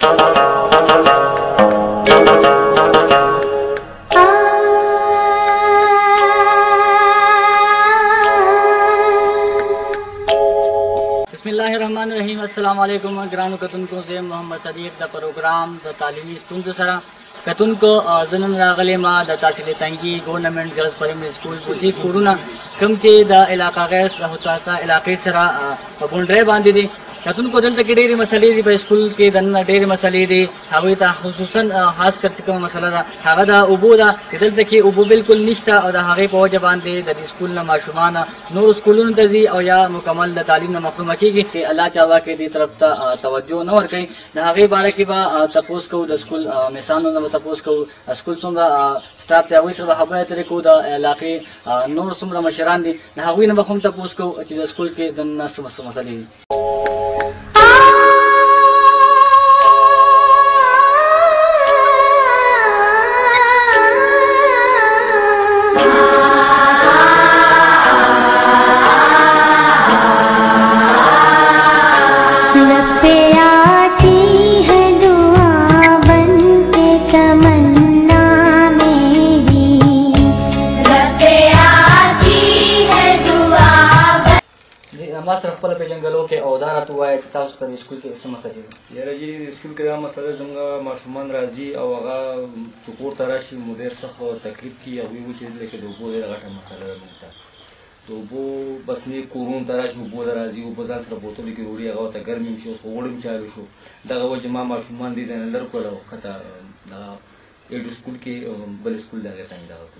बिस्मिल्लाहिर्रहमानिर्रहीम। अस्सलाम वालेकुम ग्रानो कतुनको से मोहम्मद सदीक द प्रोग्राम द तालीमी स्तुंज सरा कतुनको जनन रागले मा द तहसील तंगी गवर्नमेंट गर्ल्स प्राइमरी स्कूल बुची कुरुना कमचे द इलाका गैस होता इलाके सरा पपुंडरे बांधी दी कतुनको दल तक डेरी मसले दी स्कूल के दन डेरी मसले दी हवेता खुसूसन खास कर का मसला दा हगदा उबूदा दल तक उबू बिल्कुल निष्ठा और हगे पहुंच बांधे द स्कूल न माशुमाना नूर स्कूलों तजी और या मुकम्मल द तालीम न मखरूम की कि अल्लाह चावा के दी तरफ तवज्जो न और कहीं न हगे बारे की बा तपोस को द स्कूल मिसानो न तपोस को स्कूल सुमरा स्टाफ ते अवसर हबे तरे को द इलाके नूर सुमरा मशरान दी न हगे न बखुम तपोस को द स्कूल के दन मसले पे जंगलों के औदार हुआ है स्कूल के मसले यार जी स्कूल के मसले जंगा माशुमान राजी और आगा चुकोर तराशी मुदेर सख तकलीफ की अभी वो चीज़ लेके दो बोले लगा था मसला मिलता तो वो बस ने कोरोन तराश वो बोला राजी वो बाजार से बोतल की रोड़ी आगा होता गर्मी में शो सोगड़ में चालू शो दगा वो जमा माशुमान दी जाने अंदर को लगा खता दगा एक स्कूल के बल स्कूल लगा था इन दगा को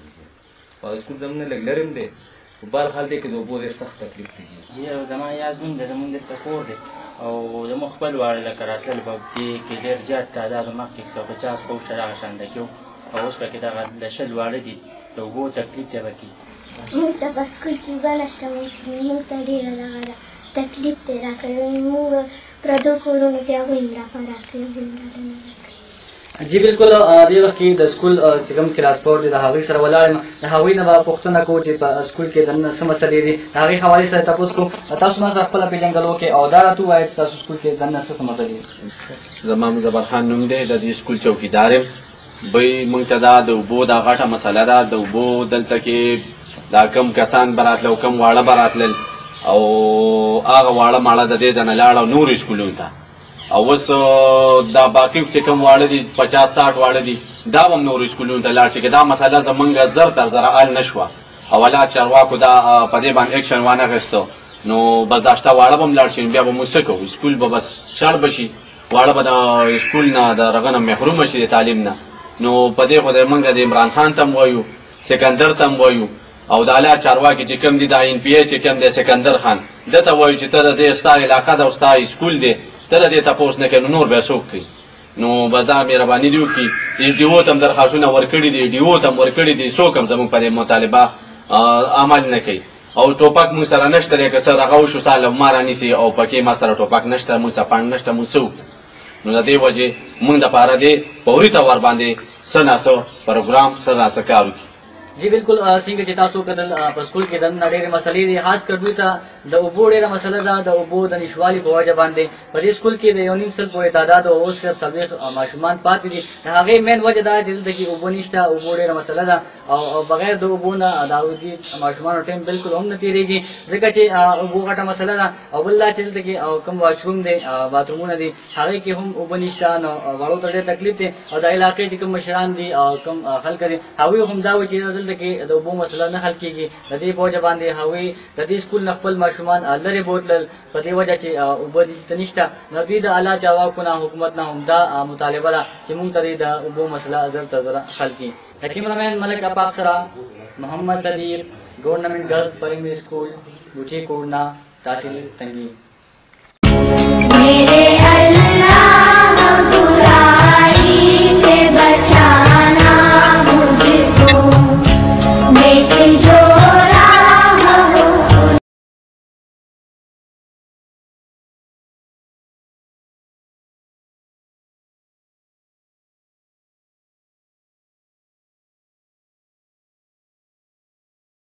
और स्कूल जमने लग लरम दे बाल हाल दे के दो बोले सख्त तकलीफ थी जी जमा याद من ده زمون د تکور دي او د مخبل وړ لکرات له باب دي کې ډیر زیات تعداد ما کې 150 کو شرا شان ده کیو او اوس په کې دا د شل وړ دي ته وو تکلیف ته وکی موږ ته بس کول کې غلشته موږ ته ډیر لګا تکلیف ته راکړو موږ پردو کورونو کې هغه را راکړو जी बिल्कुल दे वक्त की द स्कूल चिकम क्लास पोर्ट द हावी सर वाला द हावी न बा पुख्तना को चे स्कूल के दन समस्या दे दी हावी हवाले से तपस को तासु मा खपल पे जंगलों के औदार तू आए तासु स्कूल के दन समस्या दे زمام زبر خان نوم دی د دې سکول چوکیدار به منتدا د وبو د غټه مسله ده د وبو دلته کې دا کم کسان براتل او کم واړه براتل او هغه واړه ماړه د دې ځنه لاړ او نور سکولونو ته او وس دا باقي چې کوم واړه دي 50-60 واړه دي دا هم نور سکولونو ته لاړ چې دا مسله زمونږ زر تر زر ال نشوه اولا چارواکو دا په دې باندې اکشن وانه غستو نو بس دا شته واړه هم لاړ شي بیا به موسکو سکول به بس شړ بشي واړه به د سکول نه د رغنه محروم شي د تعلیم نه نو په دې خو د موږ د عمران خان تم وایو سکندر تم وایو او د اعلی چارواکي چې کوم دي د ان پی ایچ چې کوم د سکندر خان دته وایو چې ته د استاد علاقه د استاد سکول دی تر دې تاسو نه کینو نور به څوک کوي نو بدا مهرباني دی وکي اس ډي او تم درخواستونه ورکړي دي ډي او تم ورکړي دي څوک هم زموږ په مطالبه عمل نه کوي او ټوپک مو سره نشته لکه سره هغه شو سال مارانی سي او پکې ما سره ټوپک نشته مو سپان نشته مو څوک نو د دې وجه موږ د پاره دې پوري تور باندې سناسو پروګرام سره سکارو जी बिल्कुल सिंह चिता तो कदल स्कूल के दन डेरे मसले दी खास कर भी था द उबो डेरा मसला दा द उबो द निशवाली को वजह बांधे पर स्कूल के योनिम सल पूरे तादाद और सिर्फ सभी माशुमान पाती थी आगे मेन वजह दा दिल तक उबो निष्ठा उबो डेरा मसला दा और बगैर दो उबो ना दाऊदी माशुमान टाइम बिल्कुल हम न तीरेगी जगह चे उबो का मसला दा अवल्ला चल तक कम वॉशरूम दे बाथरूम न दी आगे के हम उबो निष्ठा न वालों तड़े तकलीफ थे और द इलाके की कम मशरान दी कम हल करे हावी हम दावे चीज के दो मसला न हल की नदी बोझ बांधे हवी नदी स्कूल नखपल माशुमान लरे बोतल पति वजह से उबद तनिष्ठा नबी द अला चावा कुना हुकूमत ना हमदा मुतालिबा चिमुंग तरी द उबो मसला अजर तजरा हल की हकीम रमैन मलिक अपाक्सरा Mohammad Sadiq government girls primary school बुची कोड़ना तहसील तंगी।